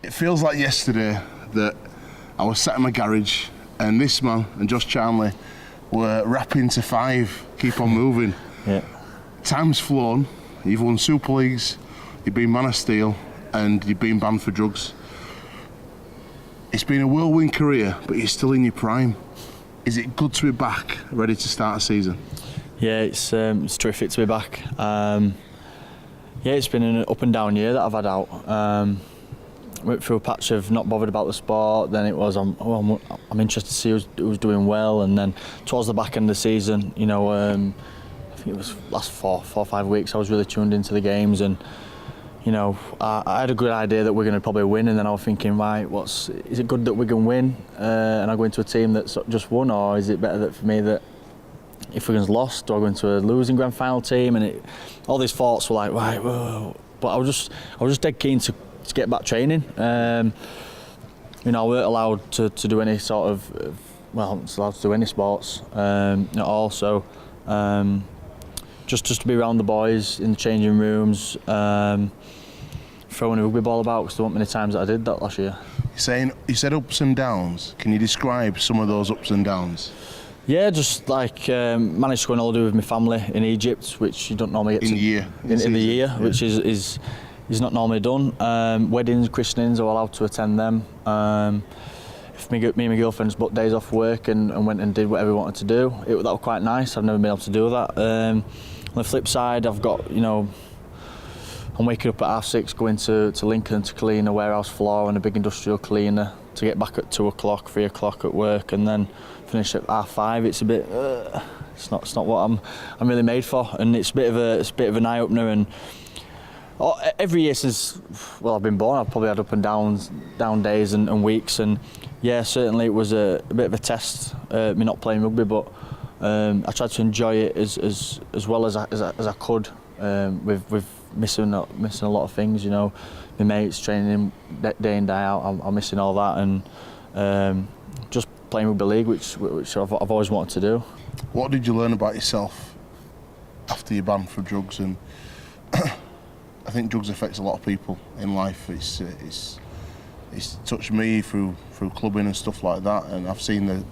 It feels like yesterday that I was sat in my garage and this man and Josh Charnley were rapping to 5, keep on moving. Yeah. Time's flown, you've won Super Leagues, you've been Man of Steel and you've been banned for drugs. It's been a whirlwind career, but you're still in your prime. Is it good to be back, ready to start a season? Yeah, it's terrific to be back. Yeah, it's been an up and down year that I've had out. Went through a patch of not bothered about the sport, then it was I'm interested to see who's doing well, and then towards the back end of the season, you know, I think it was last four or 5 weeks I was really tuned into the games, and you know, I had a good idea that we're going to probably win, and then I was thinking, right, is it good that we can win and I go into a team that's just won, or is it better that for me that if Wigan's lost, do I go into a losing grand final team? And all these thoughts were like, right, whoa. But I was just dead keen to get back training. You know, I weren't allowed to do any sort of, well, I wasn't allowed to do any sports at all. So just to be around the boys in the changing rooms, throwing a rugby ball about, because there weren't many times that I did that last year. You said ups and downs. Can you describe some of those ups and downs? Yeah, just like managed to go on holiday with my family in Egypt, which you don't normally get in the year, yeah. Which is not normally done. Weddings, christenings, are allowed to attend them. If me and my girlfriend's booked days off work and went and did whatever we wanted to do, that was quite nice. I've never been able to do that. On the flip side, I've got, you know, I'm waking up at 6:30, going to Lincoln to clean a warehouse floor and a big industrial cleaner, to get back at 2 o'clock, 3 o'clock at work, and then finish at 5:30. It's a bit, it's not what I'm really made for, and it's a bit of an eye opener. And every year since, well, I've been born, I've probably had up and down days and weeks, and yeah, certainly it was a bit of a test, me not playing rugby, but I tried to enjoy it as well as I could, with missing a lot of things, you know. My mates training day in, day out, I'm missing all that, and just playing rugby league, which I've always wanted to do. What did you learn about yourself after you're banned for drugs? And I think drugs affects a lot of people in life. It's touched me through clubbing and stuff like that, and I've seen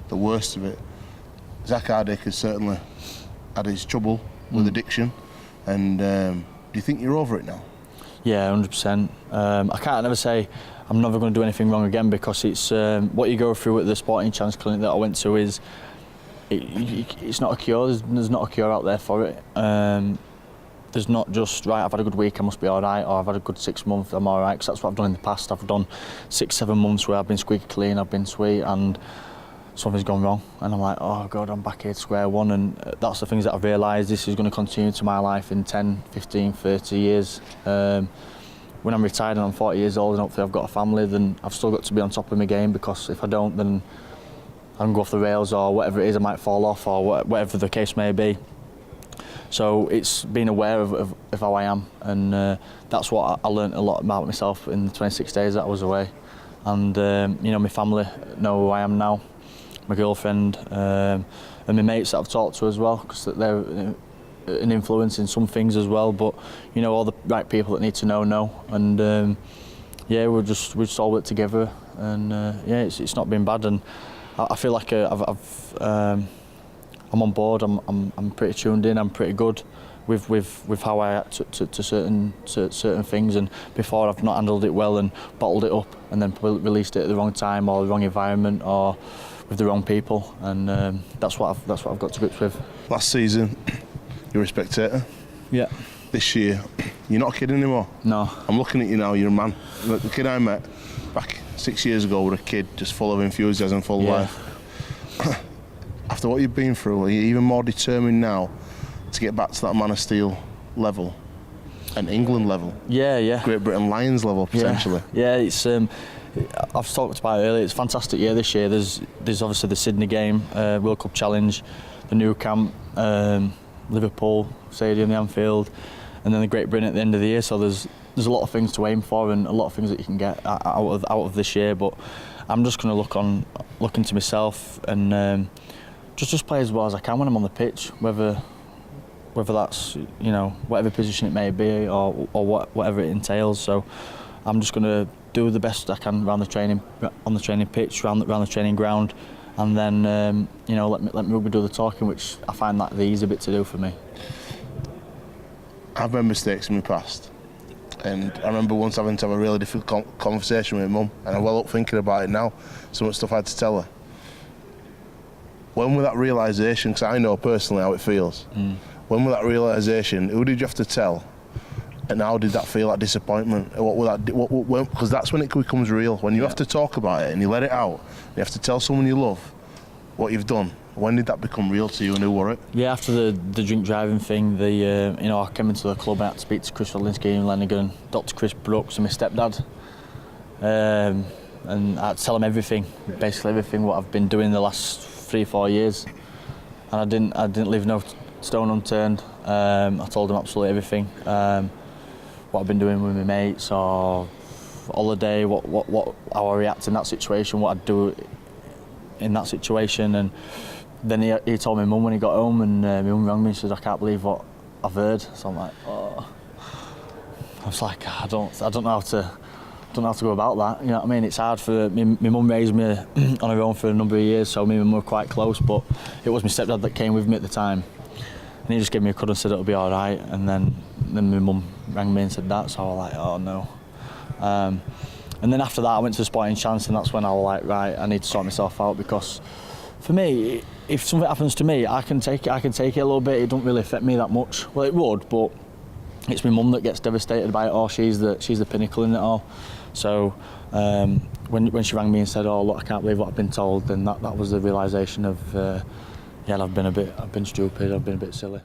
the worst of it. Zak Hardaker certainly had his trouble with addiction, and do you think you're over it now? Yeah, 100%. I can't never say I'm never going to do anything wrong again, because it's what you go through at the Sporting Chance clinic that I went to is it's not a cure. There's not a cure out there for it. There's not just, right, I've had a good week, I must be all right, or I've had a good 6 months, I'm all right, because that's what I've done in the past. I've done 6-7 months where I've been squeaky clean, I've been sweet, and something's gone wrong, and I'm like, oh God, I'm back here to square one. And that's the things that I've realised this is going to continue to my life in 10, 15, 30 years. When I'm retired and I'm 40 years old and hopefully I've got a family, then I've still got to be on top of my game, because if I don't, then I can go off the rails, or whatever it is, I might fall off, or whatever the case may be. So it's being aware of how I am, and that's what I learnt a lot about myself in the 26 days that I was away. And you know, my family know who I am now, my girlfriend, and my mates that I've talked to as well, because they're an influence in some things as well. But you know, all the right people that need to know. And yeah, we just all work together, and yeah, it's not been bad, and I feel like I'm on board. I'm pretty tuned in. I'm pretty good with how I act to certain things. And before, I've not handled it well and bottled it up, and then released it at the wrong time, or the wrong environment, or with the wrong people. And that's what I've got to grips with. Last season, you were a spectator. Yeah. This year, you're not a kid anymore. No. I'm looking at you now. You're a man. The kid I met back 6 years ago was a kid just full of enthusiasm, full of life. After what you've been through, are you even more determined now to get back to that Man of Steel level and England level? Yeah. Great Britain Lions level, potentially. Yeah, it's I've talked about it earlier. It's a fantastic year this year. There's obviously the Sydney game, World Cup Challenge, the new camp, Liverpool Stadium, the Anfield, and then the Great Britain at the end of the year. So there's a lot of things to aim for, and a lot of things that you can get out of this year. But I'm just going to look into myself and just play as well as I can when I'm on the pitch, whether that's, you know, whatever position it may be, or whatever it entails. So I'm just going to do the best I can around the training, on the training pitch, around the training ground, and then you know, let me rugby do the talking, which I find that the easy bit to do for me. I've made mistakes in my past, and I remember once having to have a really difficult conversation with my mum, and I'm well up thinking about it now, so much stuff I had to tell her. When was that realisation, because I know personally how it feels, when was that realisation, who did you have to tell, and how did that feel, that disappointment? What was that? Because that's when it becomes real, when you have to talk about it and you let it out, you have to tell someone you love what you've done. When did that become real to you, and who were it? Yeah, after the drink driving thing, you know, I came into the club and I had to speak to Chris Rodlinski and Lenigan, Dr. Chris Brooks and my stepdad. And I had to tell him everything, basically everything what I've been doing the last 3-4 years. And I didn't leave no stone unturned. I told him absolutely everything. What I've been doing with my mates, or holiday, how I react in that situation, what I'd do in that situation. And then he told my mum when he got home, and my mum rang me and said, I can't believe what I've heard. So I'm like, oh. I was like, I don't know how to go about that. You know what I mean? It's hard for me. My mum raised me on her own for a number of years, so me and my mum were quite close. But it was my stepdad that came with me at the time, and he just gave me a cuddle and said it'll be all right. And then my mum rang me and said that, so I was like, oh no. And then after that, I went to the Sporting Chance, and that's when I was like, right, I need to sort myself out, because for me, if something happens to me, I can take it a little bit. It don't really affect me that much. Well, it would, but it's my mum that gets devastated by it all. She's the pinnacle in it all. So when she rang me and said, oh look, I can't believe what I've been told, then that was the realisation of yeah, I've been stupid, I've been a bit silly.